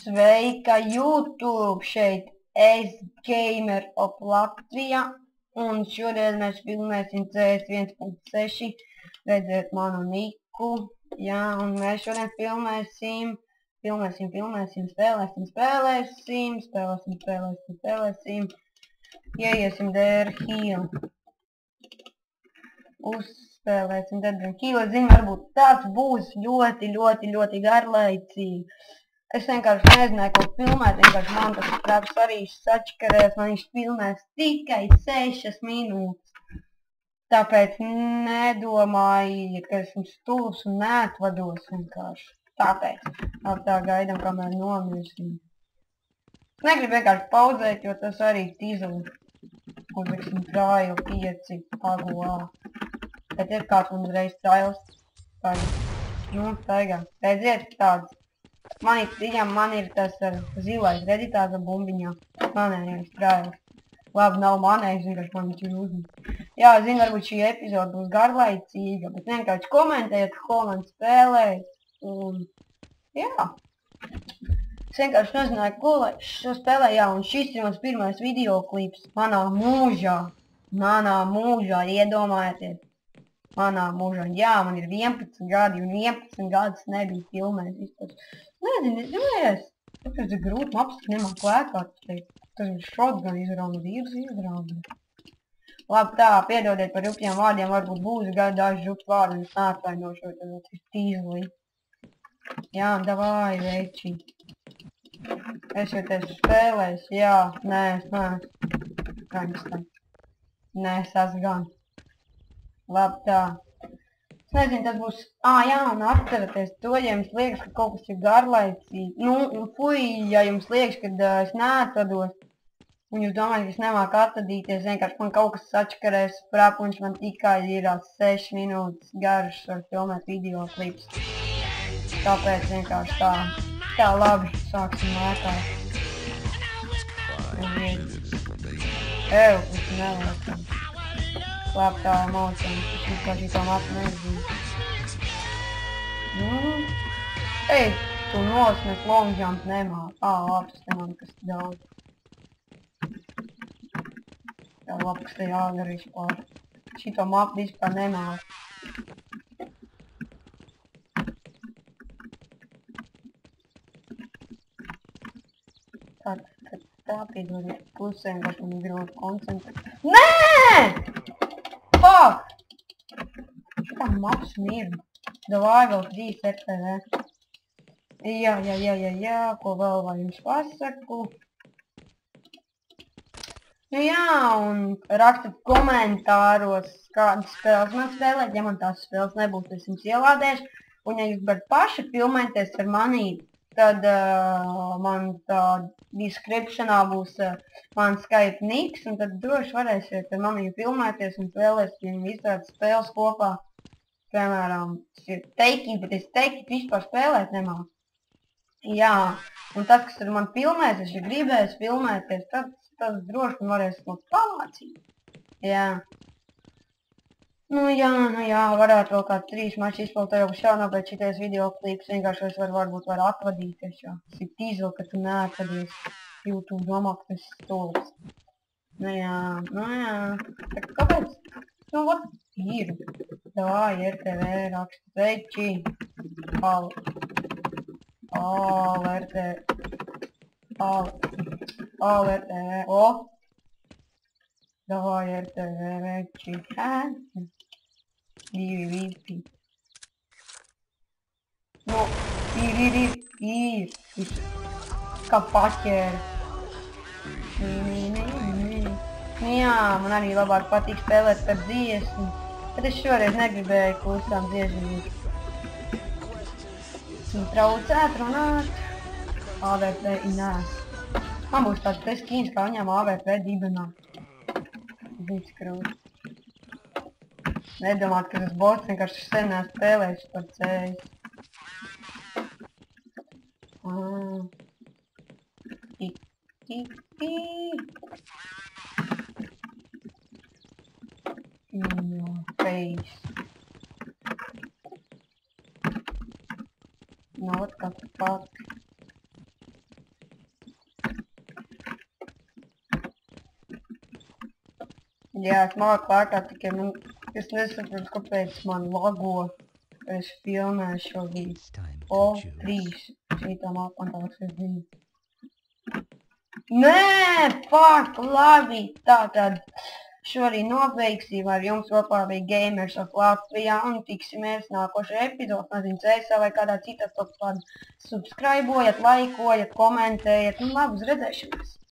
Sveika YouTube, šeit es Gamer of Latvija, un šodien mēs filmēsim CS 1.6, redzēt manu niku, jā, un mēs šodien filmēsim, spēlēsim, ieiesim DR Hill, uzspēlēsim DR Hill, es zinu, varbūt tas būs ļoti garlaicīgi. Es vienkārši nezināju, ko filmēt, vienkārši man tas prāps arī sačkarēs, man viņš filmēs tikai 6 minūtes. Tāpēc nedomāju, ka esmu stulbs un neatvados vienkārši. Tāpēc tā gaidam, kamēr nomirsim. Negribu vienkārši pauzēt, jo tas arī tīzeli. Uzliksim trailu 5 paguā. Bet ir kāds man uzreiz trails. Nu, taigā. Redziet tāds. Man ir tas zilais, redzi tāda bumbiņā. Manējais trails. Labi, nav manējais, vienkārši man viņš ir uzņem. Jā, zinu, varbūt šī epizode būs garlaicīga, bet vienkārši komentējiet, ko man spēlēt. Un, jā. Es vienkārši nezināju, ko lai šo spēlē, jā, un šis ir mans pirmais videoklips manā mūžā. Iedomājieties. Manā mūžā, jā, man ir 11 gadi, un 11 gadus nebija filmēt vispār. Nezinu, es domājies, tāpēc ir grūti maps, nemāk lēkāt, tas ir shotgun izrauna, vīrus izrauna. Labi tā, piedodiet par rupjiem vārdiem, varbūt būs daži rupji vārdi, un es neatvainošu, tad ir tīzli. Jā, davai, veči. Es jau te spēlēs, jā, nē, es neesmu. Gaņas. Nē, es esmu gan. Labi tā. Es nezinu, tas būs... jā, un atceraties to, ja jums liekas, ka kaut kas ir garlaicīgi. Nu, un fuj, ja jums liekas, ka es neatvados, un jūs domājat, ka es nemāku atvadīties, vienkārši man kaut kas sačkarēs prapuņš, man tikai ir 6 minūtes garš, var filmēt videoklips. Tāpēc vienkārši tā. Tā labi, sāksim lēkāt. Es nelēkam. Labi tā maucam, es vienkārši to mapu nezinu. Ej, tu nosmes long jump nemāk. Labi, tas nemāk kas daudz. Jā, labi, kas te jāgar vispār. Šito mapu vispār nemāk. Tā piedodiet pusēm, kas man grūti koncentrēt. Nē! Fuck! Šitā maps mirga. Davai vēl 3 RTV. Jā, ko vēl lai jums pasaku. Nu jā, un rakstat komentāros, kādas spēles man spēlēt. Ja man tās spēles nebūs, es jums ielādēšu. Un ja jūs varat paši filmēties ar mani, tad man tā descriptionā būs man Skype niks, un tad droši varēsiet ar mani filmēties un spēlēsim visādas spēles kopā. Piemēram, tas ir teikīt, bet es teikīt vispār spēlēt nemāku. Jā, un tas, kas ar man filmēs, es ja gribēs filmēties, tas droši man varēs no pamācīt. Jā. Nu jā, varētu vēl kāds 3 mači izpildīt, jau būs jānopēc šitais videoklips, vienkārši es varbūt var atvadīties, jā. Tas ir tīzli, ka tu neatvadies. YouTube domā, ka tas ir stulbs. Nu jā. Kāpēc? Nu, vat ir. Davai, RTV raksta veči. RTV. O! Davai, RTV veči. Divi. Nu, ir. Kā paķēra. Jā, man arī labāk patīk spēlēt par dziesmu, bet es šoreiz negribēju klusām dziesmīt. Traucēt runāt. AVP nēs. Man būs tāds skīns, kā viņām AVP dibenā. Viņš krūt. Nedomāt, ka tas bots vienkārši sen spēlēs par CS. Face. No, what the fuck? Jā, es māku lēkāt, tikai es nesaprotu, kāpēc man lago, ka es filmēju šo video. O, 3. Šitā mākantās es zinu. Nē, fuck, labi. Tātad šorīt nobeigsim ar jums kopā bija Gamers of Latvijā un tiksimies nākošajā epizodē. Nezinu, CSA vai kādā citā top subscribojat, laikojat, komentējat un labi uz redzēšanos.